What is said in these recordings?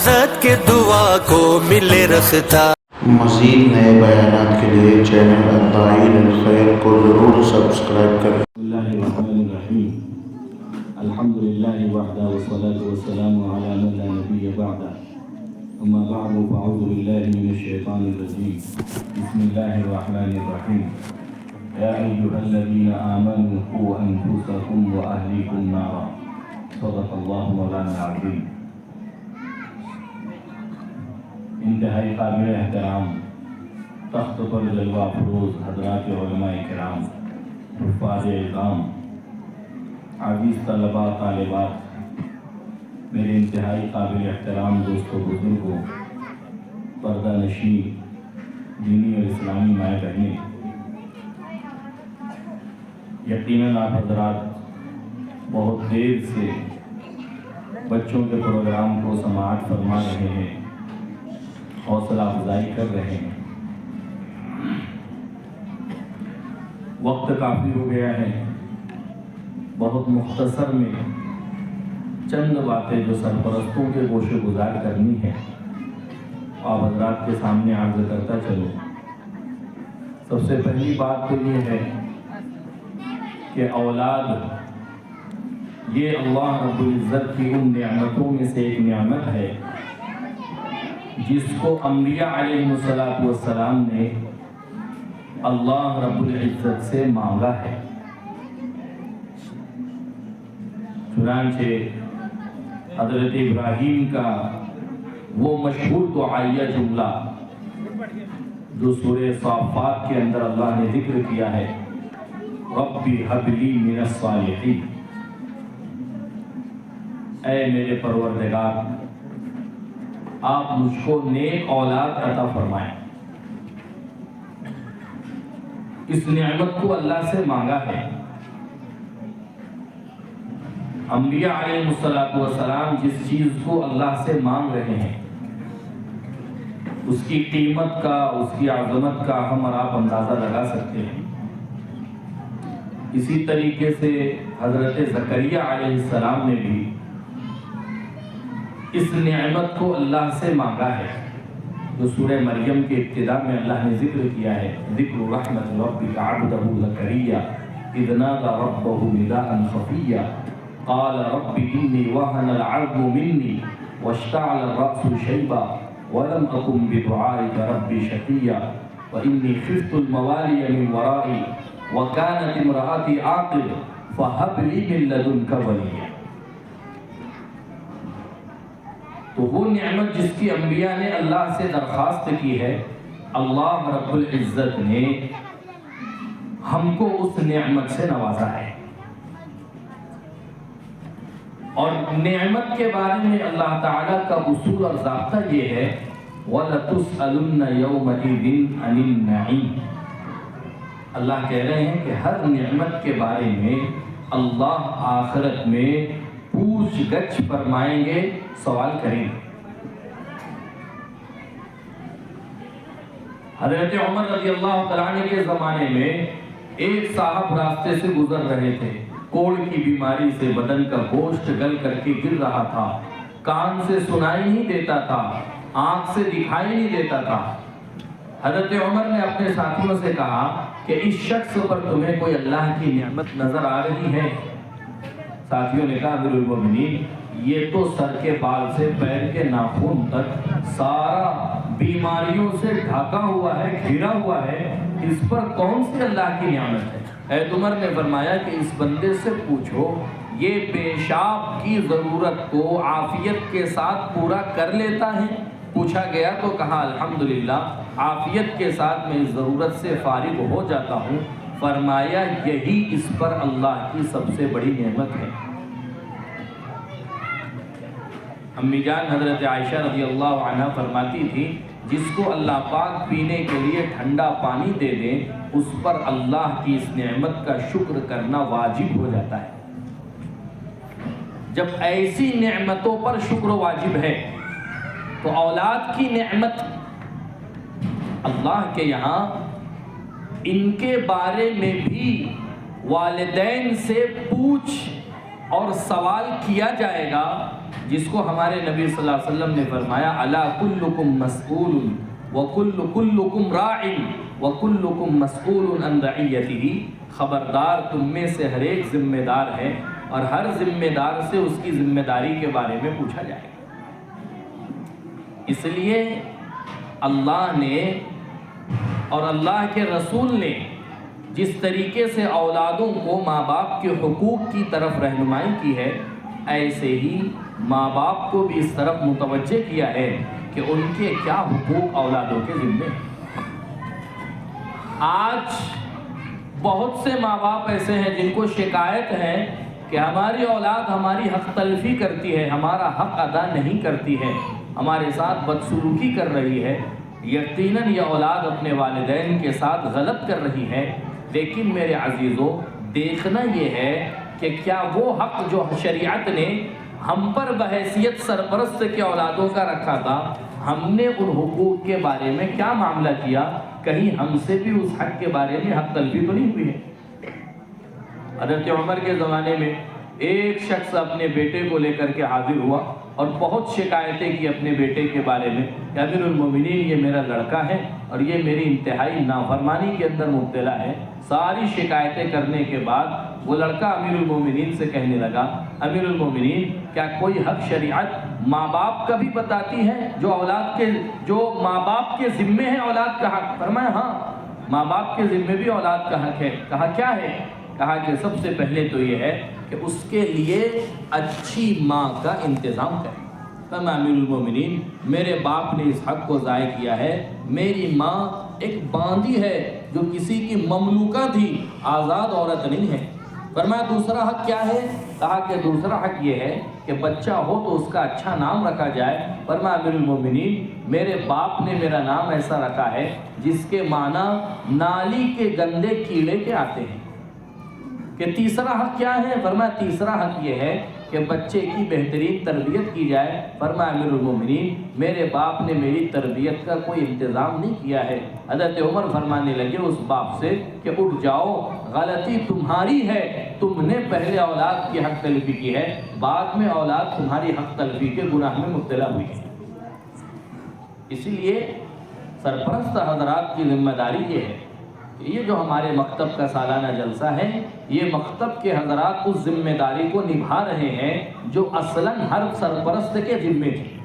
عزت کے دعا کو ملے رختہ۔ مزید نئے بیانات کے لیے چینل الداعی الخیر کو ضرور سبسکرائب کریں۔ بسم اللہ الرحمن الرحیم الحمد للہ وحدہ والصلاة والسلام علی من لا نبی بعدہ اما بعد فاعوذ باللہ من الشیطان الرجیم بسم اللہ الرحمن الرحیم یا ایہا الذین آمنوا قوا انفسکم واہلیکم نارا صدق اللہ مولانا العظیم۔ انتہائی قابل احترام تخت پر جلوہ افروز حضرات علماء کرام، حفاظ اعظام، عزیز طلباء طالبات، میرے انتہائی قابل احترام دوستوں بزرگوں، پردہ نشین دینی اور اسلامی مائیں بہنیں، یقیناً آپ حضرات بہت دیر سے بچوں کے پروگرام کو سماعت فرما رہے ہیں، حوصلہ افزائی کر رہے ہیں۔ وقت کافی ہو گیا ہے، بہت مختصر میں چند باتیں جو سرپرستوں کے گوشے گزار کرنی ہے آپ حضرات کے سامنے عرض کرتا چلوں۔ سب سے پہلی بات تو یہ ہے کہ اولاد یہ اللہ رب العزت کی ان نعمتوں میں سے ایک نعمت ہے جس کو انبیاء علیہ السلام نے اللہ رب العزت سے مانگا ہے۔ چنانچہ حضرت ابراہیم کا وہ مشہور دعائیہ جملہ جو سورہ صافات کے اندر اللہ نے ذکر کیا ہے، ربی ہب لی من الصالحین، اے میرے پروردگار آپ مجھ کو نیک اولاد عطا فرمائیں۔ اس نعمت کو اللہ سے مانگا ہے۔ انبیاء علیہ السلام جس چیز کو اللہ سے مانگ رہے ہیں اس کی قیمت کا، اس کی عظمت کا ہم اور آپ اندازہ لگا سکتے ہیں۔ اسی طریقے سے حضرت زکریا علیہ السلام نے بھی اس نعمت کو اللہ سے مانگا ہے، جو سورہ مریم کے ابتدا میں اللہ نے ذکر کیا ہے، ذکر رحمت ربک عبدہ زکریا اذ نادى ربه نداء خفیا قال رب انی وهن العظم منی واشتعل الرأس شیبا ولم اکن بدعائک رب شقیا وانی خفت الموالی من ورائی وكانت امرأتي عاقر فهب لي من لدنك وليا۔ تو وہ نعمت جس کی انبیاء نے اللہ سے درخواست کی ہے، اللہ رب العزت نے ہم کو اس نعمت سے نوازا ہے۔ اور نعمت کے بارے میں اللہ تعالیٰ کا اصول اور ضابطہ یہ ہے وَلَتُسْأَلُنَّ يَوْمَئِذٍ عَنِ النَّعِيمِ۔ اللہ کہہ رہے ہیں کہ ہر نعمت کے بارے میں اللہ آخرت میں پوچھ گچھ فرمائیں گے، سوال کریں گے۔ حضرت عمر رضی اللہ تعالیٰ عنہ کے زمانے میں ایک صاحب راستے سے گزر رہے تھے، کوڑ کی بیماری سے بدن کا گوشت گل کر کے گر رہا تھا، کان سے سنائی نہیں دیتا تھا، آنکھ سے دکھائی نہیں دیتا تھا۔ حضرت عمر نے اپنے ساتھیوں سے کہا کہ اس شخص پر تمہیں کوئی اللہ کی نعمت نظر آ رہی ہے؟ ساتھیوں نے کہا امیر المومنین یہ تو سر کے بال سے پیر کے ناخن تک سارا بیماریوں سے ڈھکا ہوا ہے، گھرا ہوا ہے، اس پر کون سی اللہ کی نعمت ہے؟ حضرت عمر نے فرمایا کہ اس بندے سے پوچھو یہ پیشاب کی ضرورت کو عافیت کے ساتھ پورا کر لیتا ہے؟ پوچھا گیا تو کہا الحمدللہ عافیت کے ساتھ میں اس ضرورت سے فارغ ہو جاتا ہوں۔ فرمایا یہی اس پر اللہ کی سب سے بڑی نعمت ہے۔ امی جان حضرت عائشہ رضی اللہ عنہ فرماتی تھی جس کو اللہ پاک پینے کے لیے ٹھنڈا پانی دے دیں اس پر اللہ کی اس نعمت کا شکر کرنا واجب ہو جاتا ہے۔ جب ایسی نعمتوں پر شکر واجب ہے تو اولاد کی نعمت اللہ کے یہاں ان کے بارے میں بھی والدین سے پوچھ اور سوال کیا جائے گا جس کو ہمارے نبی صلی اللہ علیہ وسلم نے فرمایا الا کلکم مسئول وکلکم راع وکلکم مسئول عن رعیتہ، خبردار تم میں سے ہر ایک ذمہ دار ہے اور ہر ذمہ دار سے اس کی ذمہ داری کے بارے میں پوچھا جائے گا۔ اس لیے اللہ نے اور اللہ کے رسول نے جس طریقے سے اولادوں کو ماں باپ کے حقوق کی طرف رہنمائی کی ہے، ایسے ہی ماں باپ کو بھی اس طرف متوجہ کیا ہے کہ ان کے کیا حقوق اولادوں کے ذمے ہیں۔ آج بہت سے ماں باپ ایسے ہیں جن کو شکایت ہے کہ ہماری اولاد ہماری حق تلفی کرتی ہے، ہمارا حق ادا نہیں کرتی ہے، ہمارے ساتھ بدسلوکی کر رہی ہے۔ یقیناً یہ اولاد اپنے والدین کے ساتھ غلط کر رہی ہے، لیکن میرے عزیزوں دیکھنا یہ ہے کہ کیا وہ حق جو شریعت نے ہم پر بحیثیت سرپرست کے اولادوں کا رکھا تھا، ہم نے ان حقوق کے بارے میں کیا معاملہ کیا؟ کہیں ہم سے بھی اس حق کے بارے میں حق تلفی تو نہیں ہوئی ہے؟ حضرت عمر کے زمانے میں ایک شخص اپنے بیٹے کو لے کر کے حاضر ہوا اور بہت شکایتیں کی اپنے بیٹے کے بارے میں کہ امیر المومنین یہ میرا لڑکا ہے اور یہ میری انتہائی نافرمانی کے اندر مبتلا ہے۔ ساری شکایتیں کرنے کے بعد وہ لڑکا امیر المومنین سے کہنے لگا امیر المومنین کیا کوئی حق شریعت ماں باپ کا بھی بتاتی ہے جو ماں باپ کے ذمے ہے اولاد کا حق؟ فرمایا ہاں ماں باپ کے ذمے بھی اولاد کا حق ہے۔ کہا کیا ہے؟ کہا کہ سب سے پہلے تو یہ ہے کہ اس کے لیے اچھی ماں کا انتظام کریں۔ فرمایا امیر المومنین میرے باپ نے اس حق کو ضائع کیا ہے، میری ماں ایک باندی ہے جو کسی کی مملوکہ تھی، آزاد عورت نہیں ہے۔ فرمایا دوسرا حق کیا ہے؟ کہا کہ دوسرا حق یہ ہے کہ بچہ ہو تو اس کا اچھا نام رکھا جائے۔ فرمایا امیر المومنین میرے باپ نے میرا نام ایسا رکھا ہے جس کے معنی نالی کے گندے کیڑے کے آتے ہیں۔ کہ تیسرا حق کیا ہے؟ فرمایا تیسرا حق یہ ہے کہ بچے کی بہترین تربیت کی جائے۔ فرمایا امیر المومنین میرے باپ نے میری تربیت کا کوئی انتظام نہیں کیا ہے۔ حضرت عمر فرمانے لگے اس باپ سے کہ اٹھ جاؤ، غلطی تمہاری ہے، تم نے پہلے اولاد کی حق تلفی کی ہے، بعد میں اولاد تمہاری حق تلفی کے گناہ میں مبتلا ہوئی ہے۔ اسی لیے سرپرست حضرات کی ذمہ داری یہ ہے کہ یہ جو ہمارے مکتب کا سالانہ جلسہ ہے، یہ مکتب کے حضرات اس ذمہ داری کو نبھا رہے ہیں جو اصلاً ہر سرپرست کے ذمے تھی۔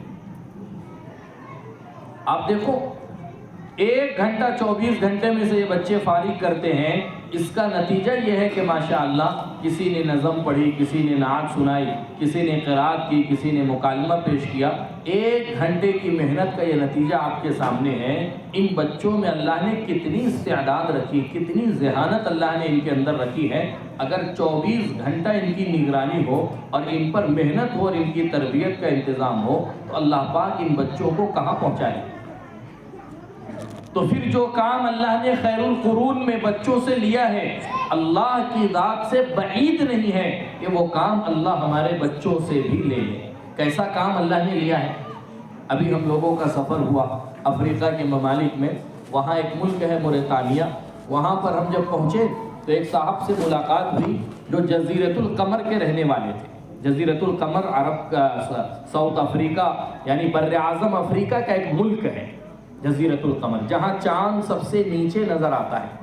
آپ دیکھو 1 گھنٹہ 24 گھنٹے میں سے یہ بچے فارغ کرتے ہیں، اس کا نتیجہ یہ ہے کہ ماشاءاللہ کسی نے نظم پڑھی، کسی نے نعت سنائی، کسی نے قرات کی، کسی نے مکالمہ پیش کیا۔ 1 گھنٹے کی محنت کا یہ نتیجہ آپ کے سامنے ہے۔ ان بچوں میں اللہ نے کتنی استعداد رکھی، کتنی ذہانت اللہ نے ان کے اندر رکھی ہے۔ اگر 24 گھنٹہ ان کی نگرانی ہو اور ان پر محنت ہو اور ان کی تربیت کا انتظام ہو تو اللہ پاک ان بچوں کو کہاں پہنچائے؟ تو پھر جو کام اللہ نے خیر القرون میں بچوں سے لیا ہے، اللہ کی ذات سے بعید نہیں ہے کہ وہ کام اللہ ہمارے بچوں سے بھی لے لے۔ کیسا کام اللہ نے لیا ہے؟ ابھی ہم لوگوں کا سفر ہوا افریقہ کے ممالک میں، وہاں ایک ملک ہے موریتانیہ، وہاں پر ہم جب پہنچے تو ایک صاحب سے ملاقات ہوئی جو جزیرۃ القمر کے رہنے والے تھے۔ جزیرۃ القمر عرب کا ساؤتھ افریقہ یعنی بر اعظم افریقہ کا ایک ملک ہے، جزیرۃ القمر، جہاں چاند سب سے نیچے نظر آتا ہے۔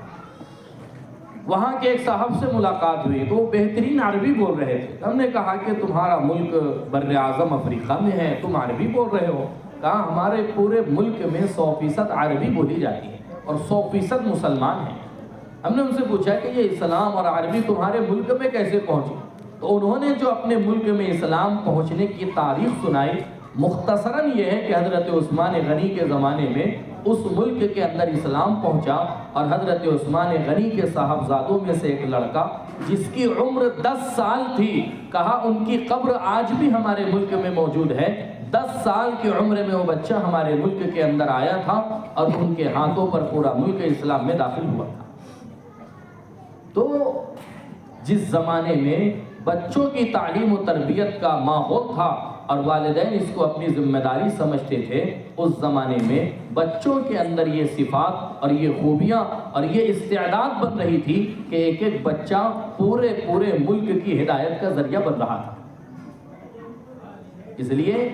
وہاں کے ایک صاحب سے ملاقات ہوئی تو وہ بہترین عربی بول رہے تھے۔ ہم نے کہا کہ تمہارا ملک بر اعظم افریقہ میں ہے، تم عربی بول رہے ہو؟ کہا ہمارے پورے ملک میں 100% عربی بولی جاتی ہے اور 100% مسلمان ہیں۔ ہم نے ان سے پوچھا کہ یہ اسلام اور عربی تمہارے ملک میں کیسے پہنچی؟ تو انہوں نے جو اپنے ملک میں اسلام پہنچنے کی تاریخ سنائی، مختصراً یہ ہے کہ حضرت عثمان غنی کے زمانے میں اس ملک کے اندر اسلام پہنچا اور حضرت عثمان غنی کے صاحبزادوں میں سے ایک لڑکا جس کی عمر 10 سال تھی، کہا ان کی قبر آج بھی ہمارے ملک میں موجود ہے۔ 10 سال کی عمر میں وہ بچہ ہمارے ملک کے اندر آیا تھا اور ان کے ہاتھوں پر پورا ملک اسلام میں داخل ہوا تھا۔ تو جس زمانے میں بچوں کی تعلیم و تربیت کا ماحول تھا اور والدین اس کو اپنی ذمہ داری سمجھتے تھے، اس زمانے میں بچوں کے اندر یہ صفات اور یہ خوبیاں اور یہ استعداد بن رہی تھی کہ ایک ایک بچہ پورے ملک کی ہدایت کا ذریعہ بن رہا تھا۔ اس لیے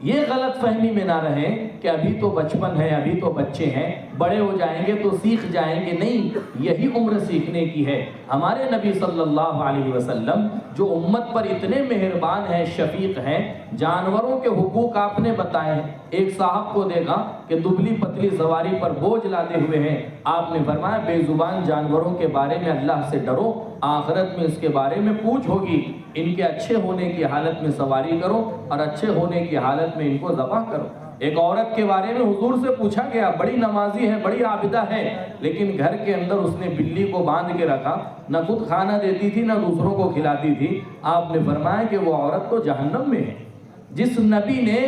یہ غلط فہمی میں نہ رہیں کہ ابھی تو بچپن ہے، ابھی تو بچے ہیں، بڑے ہو جائیں گے تو سیکھ جائیں گے. نہیں، یہی عمر سیکھنے کی ہے. ہمارے نبی صلی اللہ علیہ وسلم جو امت پر اتنے مہربان ہیں، شفیق ہیں، جانوروں کے حقوق آپ نے بتائے ہیں. ایک صاحب کو دیکھا کہ دبلی پتلی سواری پر بوجھ لاتے ہوئے ہیں. آپ نے فرمایا بے زبان جانوروں کے بارے میں اللہ سے ڈرو، آخرت میں اس کے بارے میں پوچھ ہوگی. ان کے اچھے ہونے کی حالت میں سواری کرو اور اچھے ہونے کی حالت میں ان کو ذبح کرو. ایک عورت کے بارے میں حضور سے پوچھا گیا، بڑی نمازی ہے، بڑی عابدہ ہے، لیکن گھر کے اندر اس نے بلی کو باندھ کے رکھا، نہ خود کھانا دیتی تھی نہ دوسروں کو کھلاتی تھی. آپ نے فرمایا کہ وہ عورت تو جہنم میں ہے. جس نبی نے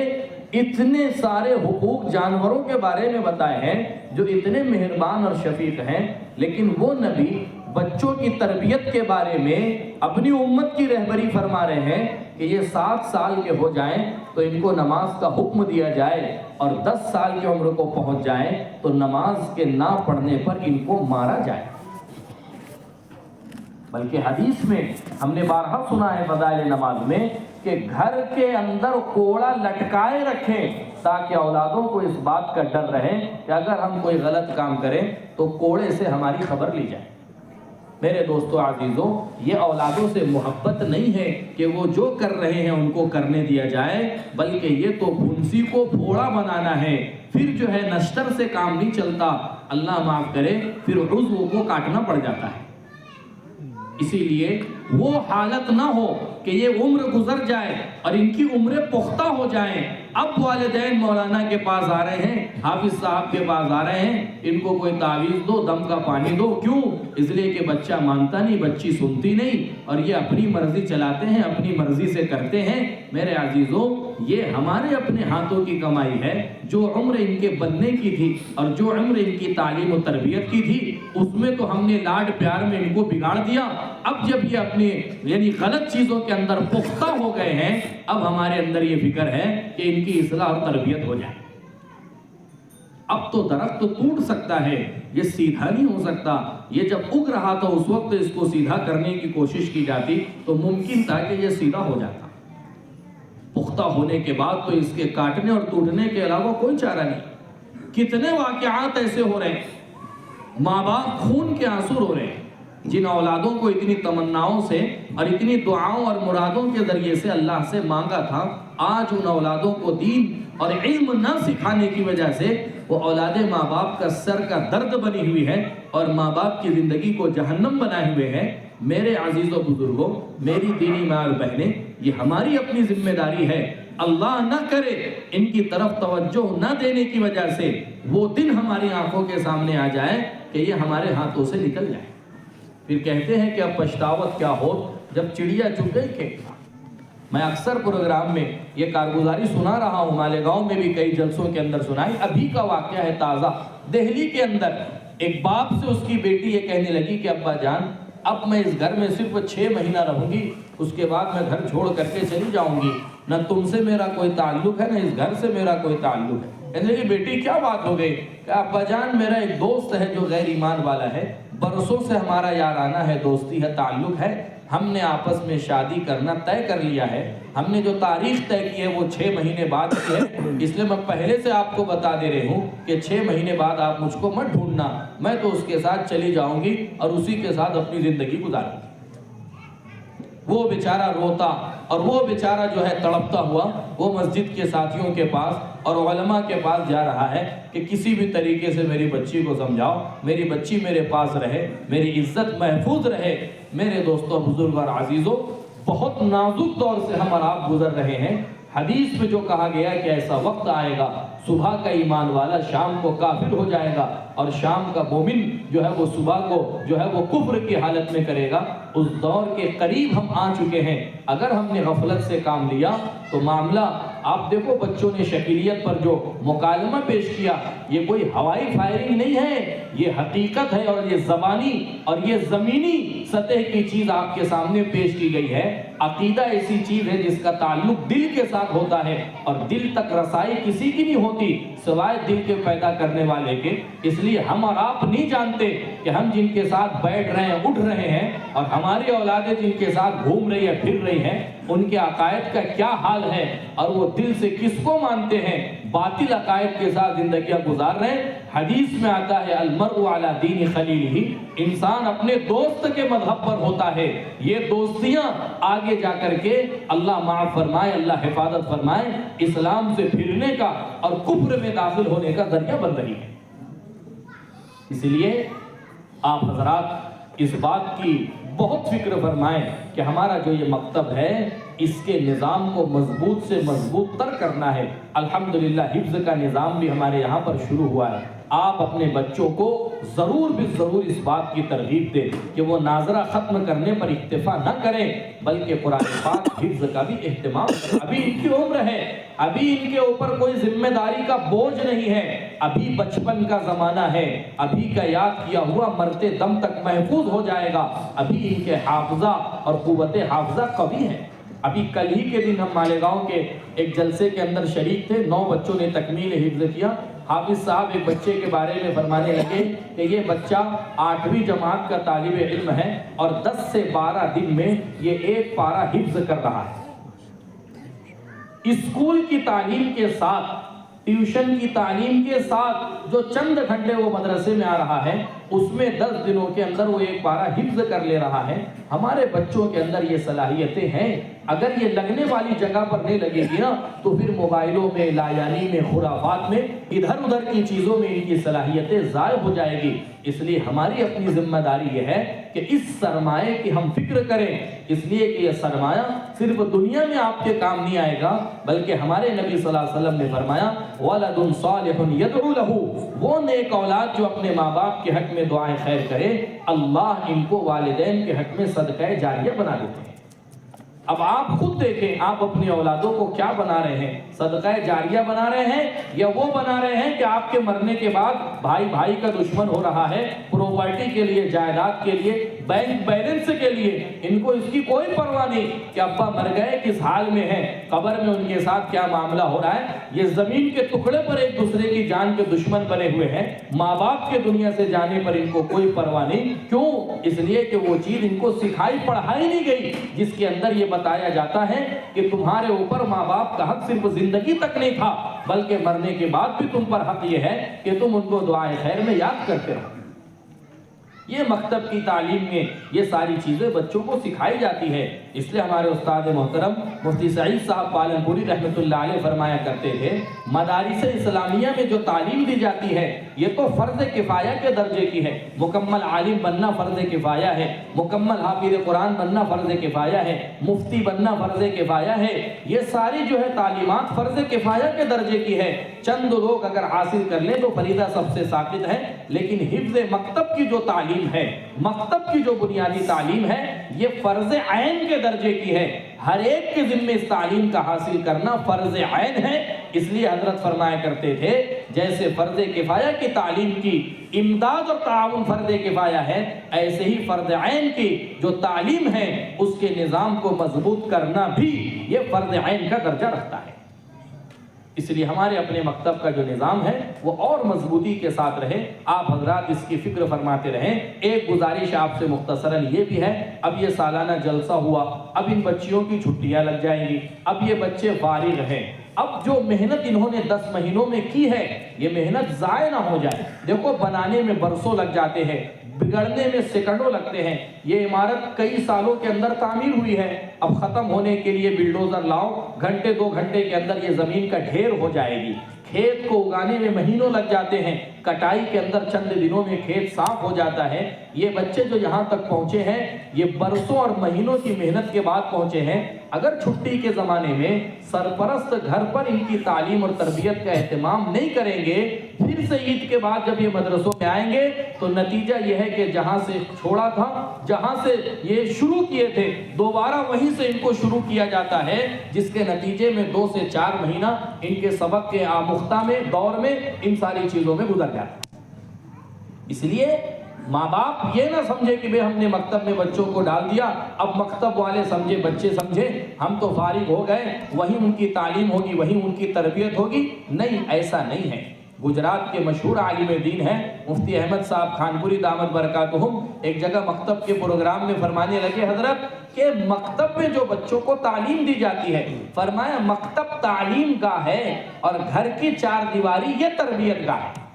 اتنے سارے حقوق جانوروں کے بارے میں بتائے ہیں، جو اتنے مہربان اور شفیق ہیں، لیکن وہ نبی بچوں کی تربیت کے بارے میں اپنی امت کی رہبری فرما رہے ہیں کہ یہ 7 سال کے ہو جائیں تو ان کو نماز کا حکم دیا جائے، اور 10 سال کی عمر کو پہنچ جائیں تو نماز کے نہ پڑھنے پر ان کو مارا جائے. بلکہ حدیث میں ہم نے بارہا سنا ہے فضائل نماز میں کہ گھر کے اندر کوڑا لٹکائے رکھیں تاکہ اولادوں کو اس بات کا ڈر رہے کہ اگر ہم کوئی غلط کام کریں تو کوڑے سے ہماری خبر لی جائے. میرے دوستو عزیزوں، یہ اولادوں سے محبت نہیں ہے کہ وہ جو کر رہے ہیں ان کو کرنے دیا جائے، بلکہ یہ تو پھنسی کو پھوڑا بنانا ہے. پھر جو ہے نشتر سے کام نہیں چلتا، اللہ معاف کرے، پھر عضو کو کاٹنا پڑ جاتا ہے. اسی لیے وہ حالت نہ ہو کہ یہ عمر گزر جائے اور ان کی عمریں پختہ ہو جائیں. اب والدین مولانا کے پاس آ رہے ہیں، حافظ صاحب کے پاس آ رہے ہیں، ان کو کوئی تعویذ دو، دم کا پانی دو. کیوں؟ اس لیے کہ بچہ مانتا نہیں، بچی سنتی نہیں، اور یہ اپنی مرضی چلاتے ہیں، اپنی مرضی سے کرتے ہیں. میرے عزیزوں، یہ ہمارے اپنے ہاتھوں کی کمائی ہے. جو عمر ان کے بننے کی تھی اور جو عمر ان کی تعلیم و تربیت کی تھی، اس میں تو ہم نے لاڈ پیار میں ان کو بگاڑ دیا. اب جب یہ اپنے یعنی غلط چیزوں کے اندر پختہ ہو گئے ہیں، اب ہمارے اندر یہ فکر ہے کہ ان کی اصلاح اور تربیت ہو جائے. اب تو درخت ٹوٹ سکتا ہے، یہ سیدھا نہیں ہو سکتا. یہ جب اگ رہا تھا اس وقت اس کو سیدھا کرنے کی کوشش کی جاتی تو ممکن تھا کہ یہ سیدھا ہو جاتا. پختہ ہونے کے بعد تو اس کے کاٹنے اور ٹوٹنے کے علاوہ کوئی چارہ نہیں. کتنے واقعات ایسے ہو رہے ہیں، ماں باپ خون کے آنسو رو رہے ہیں. جن اولادوں کو اتنی تمناؤں سے اور اتنی دعاؤں اور مرادوں کے ذریعے سے اللہ سے مانگا تھا، آج ان اولادوں کو دین اور علم نہ سکھانے کی وجہ سے وہ اولاد ماں باپ کا سر کا درد بنی ہوئی ہے اور ماں باپ کی زندگی کو جہنم بنائے ہوئے ہیں. میرے عزیز و بزرگوں، میری دینی ماں اور بہنیں، یہ ہماری اپنی ذمہ داری ہے. اللہ نہ کرے ان کی طرف توجہ نہ دینے کی وجہ سے وہ دن ہماری آنکھوں کے سامنے آ جائے کہ یہ ہمارے ہاتھوں سے نکل جائے. پھر کہتے ہیں کہ اب پچھتاوت کیا ہو جب چڑیا چگ گئی کھیت. میں اکثر پروگرام میں یہ کارگزاری سنا رہا ہوں، مالیگاؤں میں بھی کئی جلسوں کے اندر سنائی. ابھی کا واقعہ ہے تازہ، دہلی کے اندر ایک باپ سے اس کی بیٹی یہ کہنے لگی کہ ابا جان، اب میں اس گھر میں صرف 6 مہینہ رہوں گی، اس کے بعد میں گھر چھوڑ کر کے چلی جاؤں گی. نہ تم سے میرا کوئی تعلق ہے، نہ اس گھر سے میرا کوئی تعلق ہے. کہنے لگی بیٹی کیا بات ہو گئی؟ کہ ابا جان، میرا ایک دوست ہے جو غیر ایمان والا ہے، برسوں سے ہمارا یارانہ ہے، دوستی ہے، تعلق ہے. ہم نے آپس میں شادی کرنا طے کر لیا ہے. ہم نے جو تاریخ طے کی ہے وہ 6 مہینے بعد کی ہے. اس لیے میں پہلے سے آپ کو بتا دے رہی ہوں کہ 6 مہینے بعد آپ مجھ کو مت ڈھونڈنا، میں تو اس کے ساتھ چلی جاؤں گی اور اسی کے ساتھ اپنی زندگی گزاروں گی. وہ بیچارہ روتا اور وہ بیچارہ جو ہے تڑپتا ہوا وہ مسجد کے ساتھیوں کے پاس اور علماء کے پاس جا رہا ہے کہ کسی بھی طریقے سے میری بچی کو سمجھاؤ، میری بچی میرے پاس رہے، میری عزت محفوظ رہے. میرے دوستوں، بزرگ اور عزیزوں، بہت نازک دور سے ہم اور آپ گزر رہے ہیں. حدیث میں جو کہا گیا کہ ایسا وقت آئے گا صبح کا ایمان والا شام کو کافر ہو جائے گا اور شام کا مومن جو ہے وہ صبح کو جو ہے وہ کفر کی حالت میں کرے گا. اس دور کے قریب ہم آ چکے ہیں. اگر ہم نے غفلت سے کام لیا تو معاملہ، آپ دیکھو بچوں نے شکیلیت پر جو مکالمہ پیش کیا، یہ کوئی ہوائی فائرنگ نہیں ہے، یہ حقیقت ہے اور یہ زبانی اور یہ زمینی سطح کی چیز آپ کے سامنے پیش کی گئی ہے۔ عقیدہ ایسی چیز ہے جس کا تعلق دل کے ساتھ ہوتا ہے، اور دل تک رسائی کسی کی نہیں ہوتی سوائے دل کے پیدا کرنے والے کے۔ اس لیے ہم اور آپ نہیں جانتے کہ ہم جن کے ساتھ بیٹھ رہے ہیں، اٹھ رہے ہیں، اور ہماری اولادیں جن کے ساتھ گھوم رہی ہے، پھر رہی ہیں، ان کے عقائد کا کیا حال ہے، اور وہ دل سے کس کو مانتے ہیں، باطل عقائد کے ساتھ زندگیاں گزار رہے ہیں۔ حدیث میں آتا ہے المرء علی دین خلیلہ، انسان اپنے دوست کے مذہب پر ہوتا ہے۔ یہ دوستیاں آگے جا کر کے اللہ معاف فرمائے، اللہ حفاظت فرمائے، اسلام سے پھرنے کا اور کفر میں داخل ہونے کا ذریعہ بن رہی ہے۔ اس لیے آپ حضرات اس بات کی بہت فکر فرمائیں کہ ہمارا جو یہ مکتب ہے اس کے نظام کو مضبوط سے مضبوط تر کرنا ہے۔ الحمدللہ حفظ کا نظام بھی ہمارے یہاں پر شروع ہوا ہے۔ آپ اپنے بچوں کو ضرور اس بات کی ترغیب دیں کہ وہ ناظرہ ختم کرنے پر اکتفا نہ کریں، بلکہ قرآن پاک حفظ کا بھی اہتمام کریں۔ ابھی ان کی عمر ہے، ابھی ان کے اوپر کوئی ذمہ داری کا بوجھ نہیں ہے، ابھی بچپن کا زمانہ ہے، ابھی کا یاد کیا ہوا مرتے دم تک محفوظ ہو جائے گا، ابھی ان کے حافظہ اور قوت حافظہ قوی ہے۔ ابھی کل ہی کے دن ہم مالیگاؤں کے ایک جلسے کے اندر شریک تھے، 9 بچوں نے تکمیل حفظ کیا۔ حافظ صاحب ایک بچے کے بارے میں فرمانے لگے کہ یہ بچہ 8ویں جماعت کا طالب علم ہے اور 10 سے 12 دن میں یہ ایک پارہ حفظ کر رہا ہے۔ اسکول کی تعلیم کے ساتھ، ٹیوشن کی تعلیم کے ساتھ جو چند گھنٹے وہ مدرسے میں آ رہا ہے، اس میں 10 دنوں کے اندر وہ ایک پارہ حفظ کر لے رہا ہے۔ ہمارے بچوں کے اندر یہ صلاحیتیں ہیں، اگر یہ لگنے والی جگہ پر نہیں لگے گی نا تو پھر موبائلوں میں، لایانی میں، خرافات میں، ادھر ادھر کی چیزوں میں ان کی صلاحیتیں ضائع ہو جائے گی۔ اس لیے ہماری اپنی ذمہ داری یہ ہے کہ اس سرمایہ کی ہم فکر کریں، اس لیے کہ یہ سرمایہ صرف دنیا میں آپ کے کام نہیں آئے گا، بلکہ ہمارے نبی صلی اللہ علیہ وسلم نے فرمایا وَلَدٌ صَالِحٌ يَدْعُو لَهُ، وہ نیک اولاد جو اپنے ماں باپ کے حق میں دعائیں خیر کرے، اللہ ان کو والدین کے حق میں صدقہ جاریہ بنا دیتے ہیں۔ اب آپ خود دیکھیں آپ اپنی اولادوں کو کیا بنا رہے ہیں، صدقہ جاریہ بنا رہے ہیں یا وہ بنا رہے ہیں کہ آپ کے مرنے کے بعد بھائی بھائی کا دشمن ہو رہا ہے، پراپرٹی کے لیے، جائیداد کے لیے، بینک بیلنس کے لیے، ان کو اس کی کوئی پرواہ نہیں کہ ابا مر گئے کس حال میں ہیں، قبر میں ان کے ساتھ کیا معاملہ ہو رہا ہے۔ یہ زمین کے ٹکڑے پر ایک دوسرے کی جان کے دشمن بنے ہوئے ہیں، ماں باپ کے دنیا سے جانے پر ان کو کوئی پرواہ نہیں۔ کیوں؟ اس لیے کہ وہ چیز ان کو سکھائی پڑھائی نہیں گئی جس کے اندر یہ بتایا جاتا ہے کہ تمہارے اوپر ماں باپ کا حق صرف زندگی تک نہیں تھا، بلکہ مرنے کے بعد بھی تم پر حق یہ ہے کہ تم ان کو دعائے خیر میں یاد کرتے رہو۔ یہ مکتب کی تعلیم میں یہ ساری چیزیں بچوں کو سکھائی جاتی ہے۔ اس لیے ہمارے استاد محترم مفتی سعید صاحب پالنپوری رحمۃ اللہ علیہ فرمایا کرتے تھے، مدارس اسلامیہ میں جو تعلیم دی جاتی ہے یہ تو فرض کفایہ کے درجے کی ہے۔ مکمل عالم بننا فرض کفایہ ہے، مکمل حافظ قرآن بننا فرض کفایہ ہے، مفتی بننا فرض کفایہ ہے۔ یہ ساری جو ہے تعلیمات فرض کفایہ کے درجے کی ہے، چند لوگ اگر حاصل کر لیں تو فریضہ سب سے ثابت ہے۔ لیکن حفظ مکتب کی جو تعلیم ہے، مکتب کی جو بنیادی تعلیم ہے، یہ فرض عین کے درجے کی ہے۔ ہر ایک کے ذمہ اس تعلیم کا حاصل کرنا فرض عین ہے۔ اس لیے حضرت فرمایا کرتے تھے جیسے فرض کفایہ کی تعلیم کی امداد اور تعاون فرض کفایہ ہے، ایسے ہی فرض عین کی جو تعلیم ہے اس کے نظام کو مضبوط کرنا بھی یہ فرض عین کا درجہ رکھتا ہے۔ اس لیے ہمارے اپنے مکتب کا جو نظام ہے وہ اور مضبوطی کے ساتھ رہے، آپ حضرات اس کی فکر فرماتے رہیں۔ ایک گزارش آپ سے مختصراً یہ بھی ہے، اب یہ سالانہ جلسہ ہوا، اب ان بچیوں کی چھٹیاں لگ جائیں گی، اب یہ بچے فارغ ہیں، اب جو محنت انہوں نے 10 مہینوں میں کی ہے یہ محنت ضائع نہ ہو جائے۔ دیکھو بنانے میں برسوں لگ جاتے ہیں، بگڑنے میں سیکنڈوں لگتے ہیں۔ یہ عمارت کئی سالوں کے اندر تعمیر ہوئی ہے، اب ختم ہونے کے لیے بلڈوزر لاؤ، گھنٹے 2 گھنٹے کے اندر یہ زمین کا ڈھیر ہو جائے گی۔ کھیت کو اگانے میں مہینوں لگ جاتے ہیں، کٹائی کے اندر چند دنوں میں کھیت صاف ہو جاتا ہے۔ یہ بچے جو یہاں تک پہنچے ہیں یہ برسوں اور مہینوں کی محنت کے بعد پہنچے ہیں۔ اگر چھٹی کے زمانے میں سرپرست گھر پر ان کی تعلیم اور تربیت کا اہتمام نہیں کریں گے، پھر سے عید کے بعد جب یہ مدرسوں میں آئیں گے تو نتیجہ یہ ہے کہ جہاں سے چھوڑا تھا، جہاں سے یہ شروع کیے تھے، دوبارہ وہیں سے ان کو شروع کیا جاتا ہے، جس کے نتیجے میں 2 سے 4 مہینہ ان کے سبق کے آموختہ میں، دور میں، ان ساری چیزوں میں گزر جاتا ہے۔ اس لیے ماں باپ یہ نہ سمجھے کہ بھئی ہم نے مکتب میں بچوں کو ڈال دیا، اب مکتب والے سمجھے، بچے سمجھے ہم تو فارغ ہو گئے، وہیں ان کی تعلیم ہوگی، وہیں ان کی تربیت ہوگی۔ نہیں، ایسا نہیں ہے۔ گجرات کے مشہور عالم دین ہیں مفتی احمد صاحب خانپوری دامت برکاتہم، ایک جگہ مکتب کے پروگرام میں فرمانے لگے حضرت کہ مکتب میں جو بچوں کو تعلیم دی جاتی ہے، فرمایا مکتب تعلیم گاہ ہے اور گھر کی چار دیواری یہ تربیت گاہ ہے۔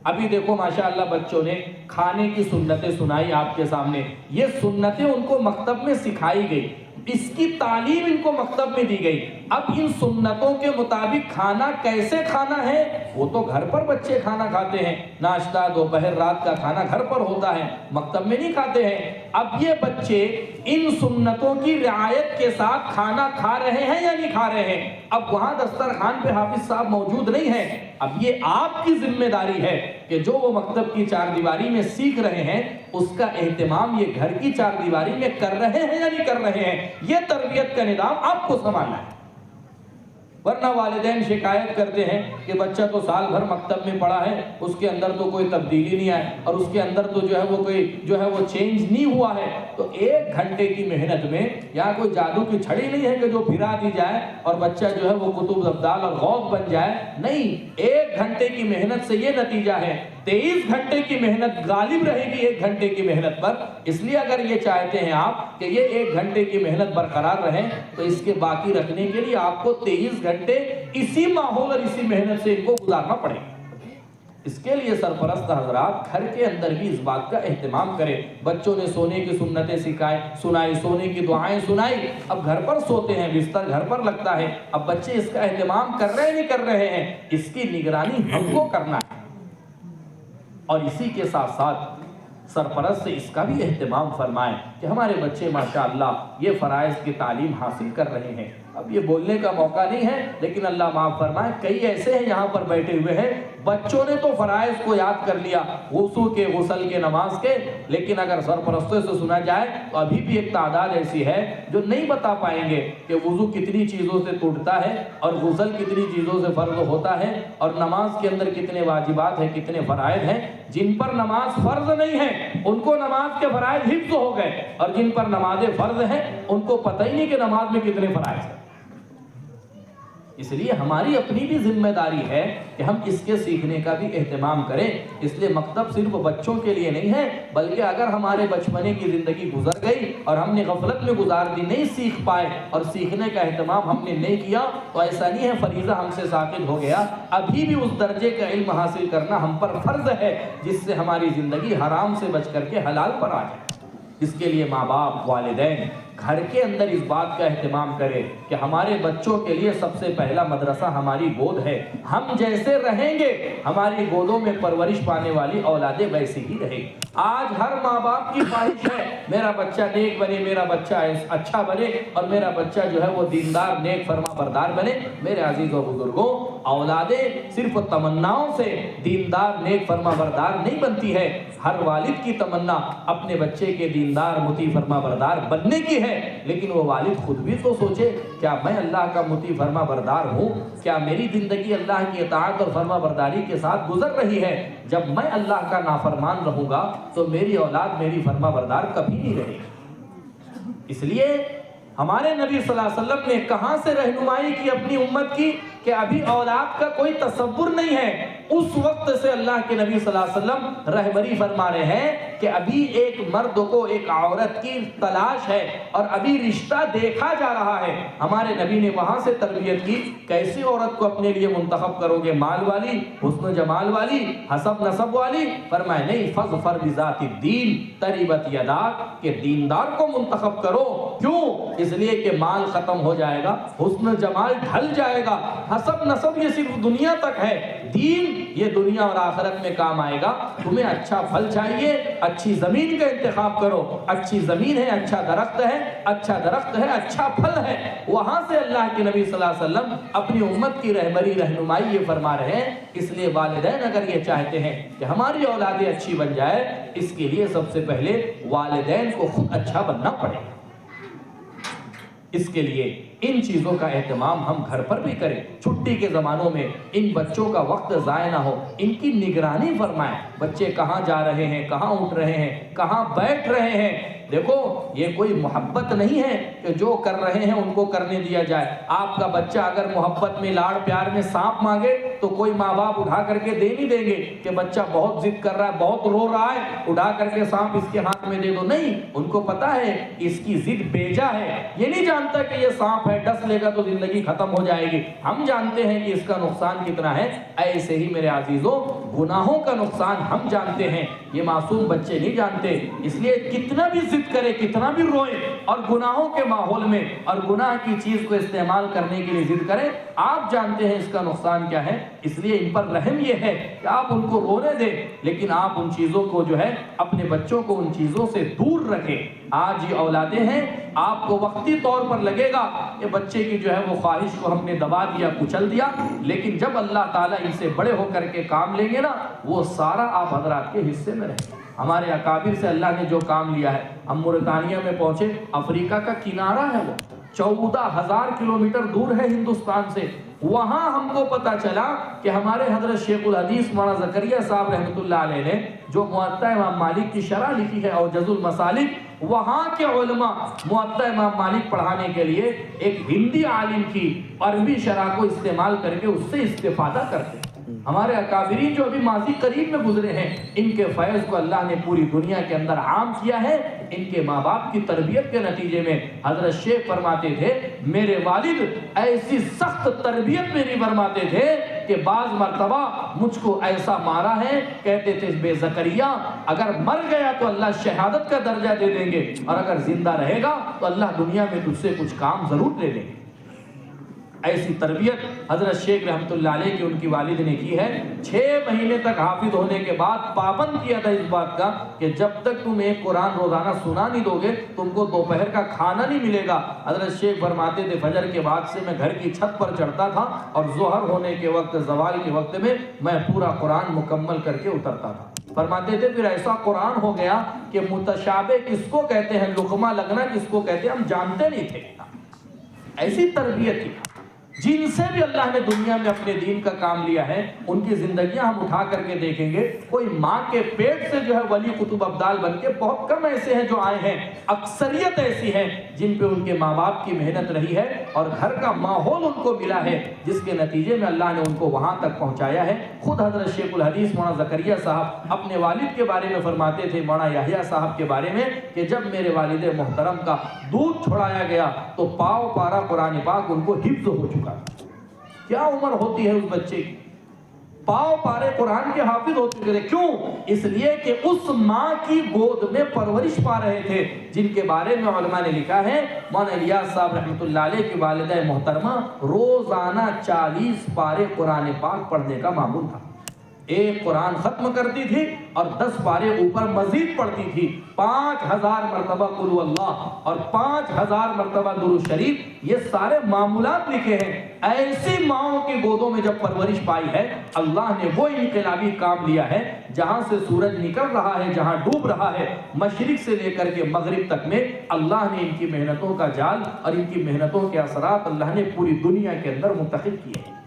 ابھی دیکھو ماشاءاللہ بچوں نے کھانے کی سنتیں سنائی آپ کے سامنے، یہ سنتیں ان کو مکتب میں سکھائی گئی، اس کی تعلیم ان کو مکتب میں دی گئی۔ اب ان سنتوں کے مطابق کھانا کیسے کھانا ہے، وہ تو گھر پر بچے کھانا کھاتے ہیں، ناشتہ دوپہر رات کا کھانا گھر پر ہوتا ہے، مکتب میں نہیں کھاتے ہیں۔ اب یہ بچے ان سنتوں کی رعایت کے ساتھ کھانا کھا رہے ہیں یا نہیں کھا رہے ہیں؟ اب وہاں دسترخوان پہ حافظ صاحب موجود نہیں ہیں، اب یہ آپ کی ذمہ داری ہے کہ جو وہ مکتب کی چار دیواری میں سیکھ رہے ہیں اس کا اہتمام یہ گھر کی چار دیواری میں کر رہے ہیں یا نہیں کر رہے ہیں، یہ تربیت کا نظام آپ کو سنبھالنا ہے۔ ورنہ والدین شکایت کرتے ہیں کہ بچہ تو سال بھر مکتب میں پڑھا ہے، اس کے اندر تو کوئی تبدیلی نہیں آئی اور اس کے اندر تو وہ چینج نہیں ہوا ہے۔ تو 1 گھنٹے کی محنت میں یہاں کوئی جادو کی چھڑی نہیں ہے کہ جو پھرا دی جائے اور بچہ وہ کتب ابدال اور غوث بن جائے، نہیں، 1 گھنٹے کی محنت سے یہ نتیجہ ہے۔ 23 گھنٹے کی محنت غالب رہے گی 1 گھنٹے کی محنت پر۔ اس لیے اگر یہ چاہتے ہیں آپ کہ یہ 1 گھنٹے کی محنت برقرار رہے تو اس کے باقی رکھنے کے لیے آپ کو 23 گھنٹے اسی ماحول اور اسی محنت سے ان کو گزارنا پڑے گا۔ اس کے لیے سرپرست حضرات گھر کے اندر بھی اس بات کا اہتمام کریں۔ بچوں نے سونے کی سنتیں سنائی، سونے کی دعائیں سنائی، اب گھر پر سوتے ہیں، بستر گھر پر لگتا ہے، اب بچے اس کا اہتمام کر رہے نہیں کر رہے ہیں، اس کی نگرانی ہم کو کرنا ہے۔ اور اسی کے ساتھ ساتھ سرپرست سے اس کا بھی اہتمام فرمائیں کہ ہمارے بچے ماشاءاللہ یہ فرائض کی تعلیم حاصل کر رہے ہیں۔ اب یہ بولنے کا موقع نہیں ہے، لیکن اللہ معاف فرمائے، کئی ایسے ہیں یہاں پر بیٹھے ہوئے ہیں، بچوں نے تو فرائض کو یاد کر لیا، غسل کے نماز کے، لیکن اگر سرپرستوں سے سنا جائے تو ابھی بھی ایک تعداد ایسی ہے جو نہیں بتا پائیں گے کہ وضو کتنی چیزوں سے ٹوٹتا ہے اور غسل کتنی چیزوں سے فرض ہوتا ہے اور نماز کے اندر کتنے واجبات ہیں، کتنے فرائض ہیں۔ جن پر نماز فرض نہیں ہے ان کو نماز کے فرائض حفظ ہو گئے، اور جن پر نمازیں فرض ہیں ان کو پتہ ہی نہیں کہ نماز میں کتنے فرائض ہیں۔ اس لیے ہماری اپنی بھی ذمہ داری ہے کہ ہم اس کے سیکھنے کا بھی اہتمام کریں۔ اس لیے مکتب صرف بچوں کے لیے نہیں ہے، بلکہ اگر ہمارے بچپنے کی زندگی گزر گئی اور ہم نے غفلت میں گزار دی، نہیں سیکھ پائے اور سیکھنے کا اہتمام ہم نے نہیں کیا، تو ایسا نہیں ہے فریضہ ہم سے ساقط ہو گیا، ابھی بھی اس درجے کا علم حاصل کرنا ہم پر فرض ہے جس سے ہماری زندگی حرام سے بچ کر کے حلال پر آ جائے۔ اس کے لیے ماں باپ، والدین گھر کے اندر اس بات کا اہتمام کرے کہ ہمارے بچوں کے لیے سب سے پہلا مدرسہ ہماری گود ہے، ہم جیسے رہیں گے ہماری گودوں میں پرورش پانے والی اولادیں ویسی ہی رہے گی۔ آج ہر ماں باپ کی خواہش ہے میرا بچہ نیک بنے، میرا بچہ اچھا بنے اور میرا بچہ وہ دیندار نیک فرما بردار بنے۔ میرے عزیز و بزرگوں، اولادیں صرف تمناؤں سے دیندار نیک فرما بردار نہیں بنتی ہے، ہر والد کی تمنا اپنے بچے کے دیندار مطیع فرما بردار بننے کی ہے، لیکن وہ والد خود بھی تو سوچے کیا میں اللہ کا مطیع فرما بردار ہوں؟ کیا میری زندگی اللہ کی اطاعت اور فرما برداری کے ساتھ گزر رہی ہے؟ جب میں اللہ کا نافرمان رہوں گا تو میری اولاد میری فرما بردار کبھی نہیں رہے گی۔ اس لیے ہمارے نبی صلی اللہ علیہ وسلم نے کہاں سے رہنمائی کی اپنی امت کی کہ ابھی اولاد کا کوئی تصور نہیں ہے، اس وقت سے اللہ کے نبی صلی اللہ علیہ وسلم رہبری فرما رہے ہیں کہ ابھی ایک مرد کو ایک عورت کی تلاش ہے اور ابھی رشتہ دیکھا جا رہا ہے۔ ہمارے نبی نے وہاں سے تربیت کی، کیسی عورت کو اپنے لیے منتخب کرو گے؟ مال والی، حسن جمال والی، حسب نسب والی؟ فرمائے نہیں، فظفر بذات الدین تربت یداک، کہ دیندار کو منتخب کرو۔ کیوں؟ اس لیے کہ مال ختم ہو جائے گا، حسن جمال ڈھل جائے گا، حسب نسب یہ صرف دنیا تک ہے، دین یہ دنیا اور آخرت میں کام آئے گا۔ تمہیں اچھا پھل چاہیے، اچھی زمین کا انتخاب کرو، اچھی زمین ہے، اچھا درخت ہے، اچھا درخت ہے، اچھا پھل ہے۔ وہاں سے اللہ کے نبی صلی اللہ علیہ وسلم اپنی امت کی رہبری رہنمائی یہ فرما رہے ہیں۔ اس لیے والدین اگر یہ چاہتے ہیں کہ ہماری اولادیں اچھی بن جائے، اس کے لیے سب سے پہلے والدین کو خود اچھا بننا پڑے گا۔ اس کے لیے ان چیزوں کا اہتمام ہم گھر پر بھی کریں. چھٹی کے زمانوں میں ان بچوں کا وقت ضائع نہ ہو, ان کی نگرانی فرمائیں. بچے کہاں جا رہے ہیں, کہاں اٹھ رہے ہیں, کہاں بیٹھ رہے ہیں. دیکھو یہ کوئی محبت نہیں ہے کہ جو کر رہے ہیں ان کو کرنے دیا جائے. آپ کا بچہ اگر محبت میں, لاڑ پیار میں سانپ مانگے تو کوئی ماں باپ اٹھا کر کے دے نہیں دیں گے کہ بچہ بہت ضد کر رہا ہے, بہت رو رہا ہے, اٹھا کر کے سانپ اس کے ہاتھ میں دے دو. نہیں, ان کو پتا ہے اس کی ضد بیجا ہے. یہ نہیں جانتا کہ یہ سانپ ہے, ڈس لے گا تو زندگی ختم ہو جائے گی. ہم جانتے ہیں کہ اس کا نقصان کتنا ہے. ایسے ہی میرے عزیزوں گناہوں کا نقصان ہم جانتے ہیں, یہ معصوم بچے نہیں جانتے. اس لیے کتنا بھی ضد کرے, کتنا بھی روئے اور گناہوں کے ماحول میں اور گناہ کی چیز کو استعمال کرنے کے لیے ضد کرے, آپ جانتے ہیں اس کا نقصان کیا ہے. اس لیے ان پر رحم یہ ہے کہ آپ ان کو رونے دیں, لیکن آپ ان چیزوں کو جو ہے اپنے بچوں کو ان چیزوں سے دور رکھیں. آج یہ اولادیں ہیں, آپ کو وقتی طور پر لگے گا کہ بچے کی جو ہے وہ خواہش کو ہم نے دبا دیا, کچل دیا, لیکن جب اللہ تعالیٰ ان سے بڑے ہو کر کے کام لیں گے نا, وہ سارا آپ حضرات کے حصے میں رہے. ہمارے اکابر سے اللہ نے جو کام لیا ہے, ہم موریتانیہ میں پہنچے, افریقہ کا کنارہ ہے, وہ 14,000 کلومیٹر دور ہے ہندوستان سے. وہاں ہم کو پتا چلا کہ ہمارے حضرت شیخ الحدیث مولانا زکریا صاحب رحمۃ اللہ علیہ نے جو موطا امام مالک کی شرح لکھی ہے اور جز المسالک, وہاں کے علماء موطا امام مالک پڑھانے کے لیے ایک ہندی عالم کی عربی شرح کو استعمال کر کے اس سے استفادہ کرتے ہیں. ہمارے اکابرین جو ابھی ماضی قریب میں گزرے ہیں, ان کے فیض کو اللہ نے پوری دنیا کے اندر عام کیا ہے. ان کے ماں باپ کی تربیت کے نتیجے میں حضرت شیخ فرماتے تھے, میرے والد ایسی سخت تربیت میری فرماتے تھے کہ بعض مرتبہ مجھ کو ایسا مارا ہے, کہتے تھے بے زکریا اگر مر گیا تو اللہ شہادت کا درجہ دے دیں گے, اور اگر زندہ رہے گا تو اللہ دنیا میں تجھ سے کچھ کام ضرور لے لیں گے. ایسی تربیت حضرت شیخ رحمۃ اللہ علیہ کی ان کی والد نے کی ہے. 6 مہینے تک حافظ ہونے کے بعد پابند کیا تھا اس بات کا کہ جب تک تم ایک قرآن روزانہ سنا نہیں دو گے تم کو دوپہر کا کھانا نہیں ملے گا. حضرت شیخ فرماتے تھے فجر کے بعد سے میں گھر کی چھت پر چڑھتا تھا اور ظہر ہونے کے وقت, زوال کے وقت میں میں پورا قرآن مکمل کر کے اترتا تھا. فرماتے تھے پھر ایسا قرآن ہو گیا کہ متشابہ کس کو کہتے ہیں, لقمہ لگنا کس کو کہتے ہیں, ہم جانتے نہیں تھے. ایسی تربیت تھی. جن سے بھی اللہ نے دنیا میں اپنے دین کا کام لیا ہے ان کی زندگیاں ہم اٹھا کر کے دیکھیں گے, کوئی ماں کے پیٹ سے جو ہے ولی قطب ابدال بن کے بہت کم ایسے ہیں جو آئے ہیں. اکثریت ایسی ہے جن پہ ان کے ماں باپ کی محنت رہی ہے اور گھر کا ماحول ان کو ملا ہے, جس کے نتیجے میں اللہ نے ان کو وہاں تک پہنچایا ہے. خود حضرت شیخ الحدیث مولانا زکریا صاحب اپنے والد کے بارے میں فرماتے تھے, مولانا یحییٰ صاحب کے بارے میں, کہ جب میرے والد محترم کا دودھ چھڑایا گیا تو پاؤ پارا قرآن پاک ان کو حفظ ہو چکا. کیا عمر ہوتی ہے اس بچے کی, پاؤ پارے قرآن کے حافظ ہو چکے تھے. کیوں؟ اس لیے کہ اس ماں کی گود میں پرورش پا رہے تھے جن کے بارے میں علماء نے لکھا ہے. مولانا الیاس صاحب رحمۃ اللہ علیہ کی والدہ محترمہ روزانہ 40 پارے قرآن پاک پڑھنے کا معمول تھا. ایک قرآن ختم کرتی تھی اور 10 پارے اوپر مزید پڑھتی تھی. 5000 مرتبہ قل هو اللہ اور 5000 مرتبہ درود شریف. یہ سارے معمولات لکھے ہیں. ایسی ماؤں کی گودوں میں جب پرورش پائی ہے, اللہ نے وہ انقلابی کام لیا ہے. جہاں سے سورج نکل رہا ہے, جہاں ڈوب رہا ہے, مشرق سے لے کر کے مغرب تک میں اللہ نے ان کی محنتوں کا جال اور ان کی محنتوں کے اثرات اللہ نے پوری دنیا کے اندر منتقل کیے ہیں.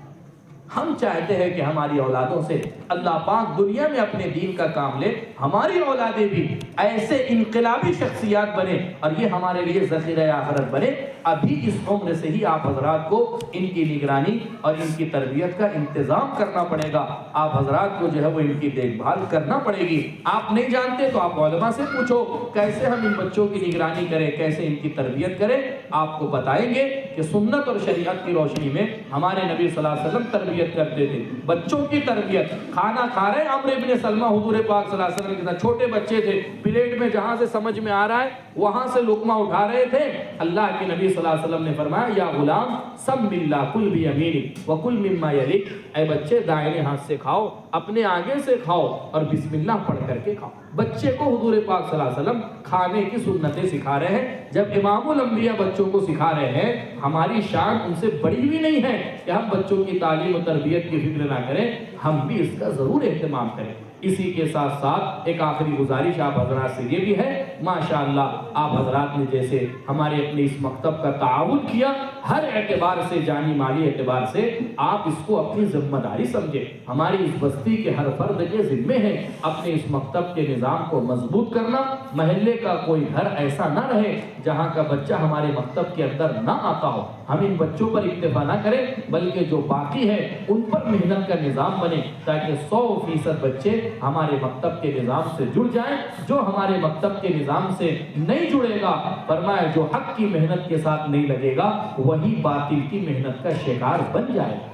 ہم چاہتے ہیں کہ ہماری اولادوں سے اللہ پاک دنیا میں اپنے دین کا کام لے, ہماری اولادیں بھی ایسے انقلابی شخصیات بنے اور یہ ہمارے لیے ذخیرہ آخرت بنے. ابھی اس عمر سے ہی آپ حضرات کو ان کی نگرانی اور ان کی تربیت کا انتظام کرنا پڑے گا. آپ حضرات کو جو ہے وہ ان کی دیکھ بھال کرنا پڑے گی. آپ نہیں جانتے تو آپ علماء سے پوچھو کیسے ہم ان بچوں کی نگرانی کریں, کیسے ان کی تربیت کریں. آپ کو بتائیں گے کہ سنت اور شریعت کی روشنی میں ہمارے نبی صلی اللہ علیہ وسلم تربیت کرتے تھے. بچوں کی تربیت, کھانا کھا رہے ہیں عمرو ابن سلمہ حضور پاک صلی اللہ علیہ وسلم کے ساتھ, چھوٹے بچے تھے, پلیٹ میں جہاں سے سمجھ میں آ رہا ہے وہاں سے لقمہ اٹھا رہے تھے. اللہ کے نبی صلی اللہ علیہ وسلم نے فرمایا یا غلام سم اللہ کل بیمینک وکل مما یلیک, اے بچے دائیں ہاتھ سے کھاؤ, اپنے آگے سے کھاؤ اور بسم اللہ پڑھ کر کے کھاؤ. بچے کو حضور پاک صلی اللہ علیہ وسلم کھانے کی سنتیں سکھا رہے ہیں. جب امام الانبیاء بچوں کو سکھا رہے ہیں, ہماری شان ان سے بڑی بھی نہیں ہے کہ ہم بچوں کی تعلیم و تربیت کی فکر نہ کریں, ہم بھی اس کا ضرور اہتمام کریں. اسی کے ساتھ ساتھ ایک آخری گزارش آپ حضرات سے یہ بھی ہے، ماشاءاللہ آپ حضرات نے جیسے ہمارے اپنے اس مکتب کا تعاون کیا، ہر اعتبار سے، جانی مالی اعتبار سے آپ اس کو اپنی ذمہ داری سمجھے۔ ہماری اس بستی کے ہر فرد کے ذمے ہیں اپنے اس مکتب کے نظام کو مضبوط کرنا۔ محلے کا کوئی گھر ایسا نہ رہے جہاں کا بچہ ہمارے مکتب کے اندر نہ آتا ہو۔ ہم ان بچوں پر اکتفا نہ کریں بلکہ جو باقی ہے ان پر محنت کا نظام بنے تاکہ 100% بچے ہمارے مکتب کے نظام سے جڑ جائیں۔ جو ہمارے مکتب کے نظام سے نہیں جڑے گا، فرمایا جو حق کی محنت کے ساتھ نہیں لگے گا وہی باطل کی محنت کا شکار بن جائے گا۔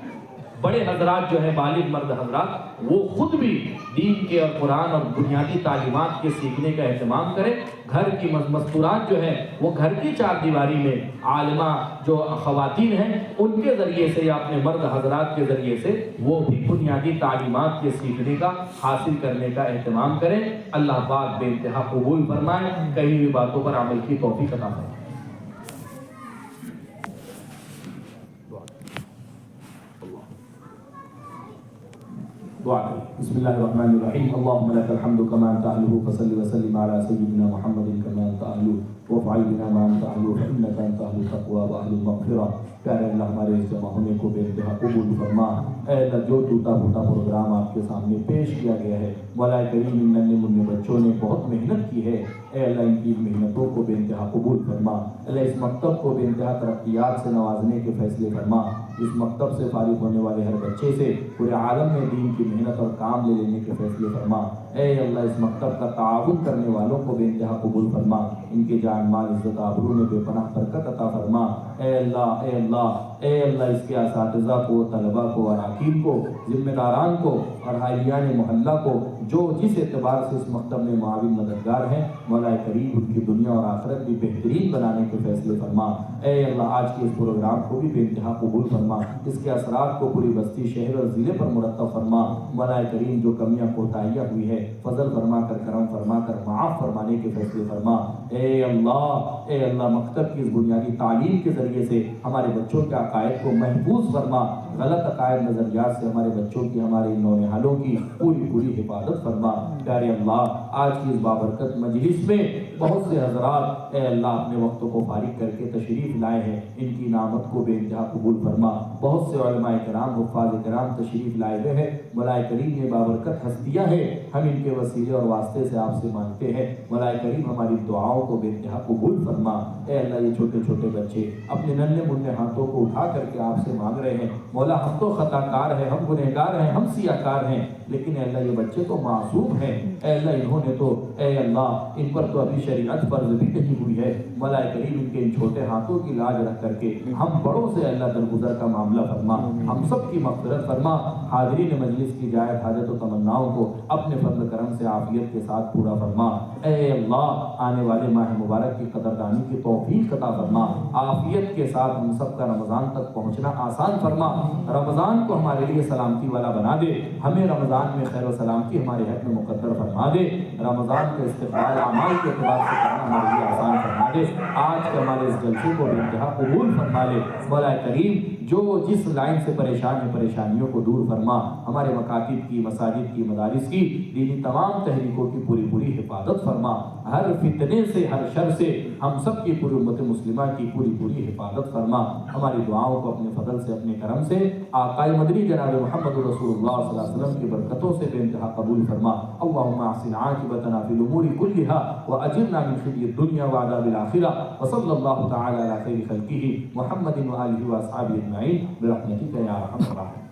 بڑے حضرات جو ہیں، بالغ مرد حضرات، وہ خود بھی دین کے اور قرآن اور بنیادی تعلیمات کے سیکھنے کا اہتمام کریں۔ گھر کی مستورات جو ہیں وہ گھر کی چار دیواری میں عالمہ جو خواتین ہیں ان کے ذریعے سے یا اپنے مرد حضرات کے ذریعے سے وہ بھی بنیادی تعلیمات کے سیکھنے کا، حاصل کرنے کا اہتمام کریں۔ اللہ پاک بے انتہا قبول فرمائے، کہی ہوئی باتوں پر عمل کی توفیق عطا فرمائے۔ دعا کریں۔ بسم اللہ الرحمن الرحیم، اللہم لک الحمد کما انت اہلہ فصلی وسلم علی سیدنا محمد کما انت اہلہ وافعل بنا ما انت اہلہ فانک انت اہل التقوی واہل المغفرہ۔ پیارے اللہ، ہمارے اس جمع ہونے کو بے انتہا قبول فرما۔ اے اللہ، جو ٹوٹا پھوٹا پروگرام آپ کے سامنے پیش کیا گیا ہے، مولا کریم ان ننھے منھے بچوں نے بہت محنت کی ہے، اے اللہ ان کی محنتوں کو بے انتہا قبول فرما۔ اللہ اس مکتب کو بے انتہا ترقیات سے نوازنے کے فیصلے فرما۔ اس مکتب سے فارغ ہونے والے ہر بچے سے پورے عالم میں دین کی محنت اور کام لے لینے کے فیصلے فرما۔ اے اللہ اس مکتب کا تعاون کرنے والوں کو بے انتہا قبول فرما، ان کے جان مال عزت آبرو میں بے پناہ برکت عطا فرما۔ اے اللہ، اے اللہ، اے اللہ اس کے اساتذہ کو، طلباء کو، اراکین کو، ذمہ داران کو اور حالیان محلہ کو جو جس اعتبار سے اس مکتب میں معاون مددگار ہیں، مولا کریم ان کی دنیا اور آخرت بھی بہترین بنانے کے فیصلے فرما۔ اے اللہ آج کے اس پروگرام کو بھی بے انتہا قبول فرما، اس کے اثرات کو پوری بستی، شہر اور ضلع پر مرتب فرما۔ مولا کریم جو کمیاں کوتاہیاں ہوئی ہے فضل فرما کر، کرم فرما کر معاف فرمانے کے فیصلے فرما۔ اے اللہ مکتب کی اس بنیادی تعلیم کے ذریعے سے ہمارے بچوں کے عقائد کو محفوظ فرما، غلط عقائد نظریات سے ہمارے بچوں کی، ہمارے نونہالوں کی پوری حفاظت فرما۔ پیارے اللہ آج کی اس بابرکت مجلس میں بہت سے حضرات اے اللہ اپنے وقتوں کو فارغ کر کے تشریف لائے ہیں، ان کی نعمت کو بے انتہا قبول فرما۔ بہت سے علماء کرام، حفاظ کرام تشریف لائے ہوئے ہیں، مولا کریم یہ بابرکت ہستیاں ہیں، ہم ان کے وسیلے اور واسطے سے آپ سے مانگتے ہیں، مولا کریم ہماری دعاؤں کو بے انتہا قبول فرما۔ اے اللہ یہ چھوٹے چھوٹے بچے اپنے ننھے منھے ہاتھوں کو اٹھا کر کے آپ سے مانگ رہے ہیں، مولا ہم تو خطا کار ہیں، ہم گنہگار ہیں، ہم سیاہ کار ہیں، لیکن اے اللہ یہ بچے تو معصوم ہیں، اے اللہ انہوں نے تو، اے اللہ ان پر تو ابھی شریعت فرض بھی نہیں ہوئی ہے، مولا کریم ان کے ان چھوٹے ہاتھوں کی لاج رکھ کر کے ہم بڑوں سے اللہ درگزر کا معاملہ فرما، ہم سب کی مغفرت فرما۔ حاضرین مجلس کی جائز حاجت و تمناؤں کو اپنے فضل کرم سے عافیت کے ساتھ پورا فرما۔ اے اللہ آنے والے ماہ مبارک کی قدردانی کی توفیق عطا فرما، عافیت کے ساتھ ہم سب کا رمضان تک پہنچنا آسان فرما، رمضان کو ہمارے لیے سلامتی والا بنا دے، ہمیں رمضان میں خیر و سلامتی ہمارے حق میں مقدر فرما دے، رمضان کا استقبال اعمال کے اعتبار سے کرنا ہمارے لیے آسان فرما دے، آج کے ہمارے اس جلسے کو بے انتہا قبول فرما لے۔ مولا کریم جو جس لائن سے پریشان ہے پریشانیوں کو دور فرما، ہمارے مکاتب کی، مساجد کی، مدارس کی، دینی تمام تحریکوں کی پوری حفاظت فرما، ہر فتنے سے، ہر شر سے ہم سب کی پوری امت مسلمہ کی پوری حفاظت فرما۔ ہماری دعاؤں کو اپنے فضل سے، اپنے کرم سے آقا مدنی جناب محمد رسول اللہ صلی اللہ علیہ وسلم کی برکتوں سے بے انتہا قبول فرما۔ اللہم احسن عاقبتنا فی الامور کلھا واجرنا من خزي الدنیا وعذاب الآخرہ، وصلی اللہ تعالی علی خیر خلقہ محمد وآلہ واصحابہ اجمعین برحمتک یا ارحم الراحمین۔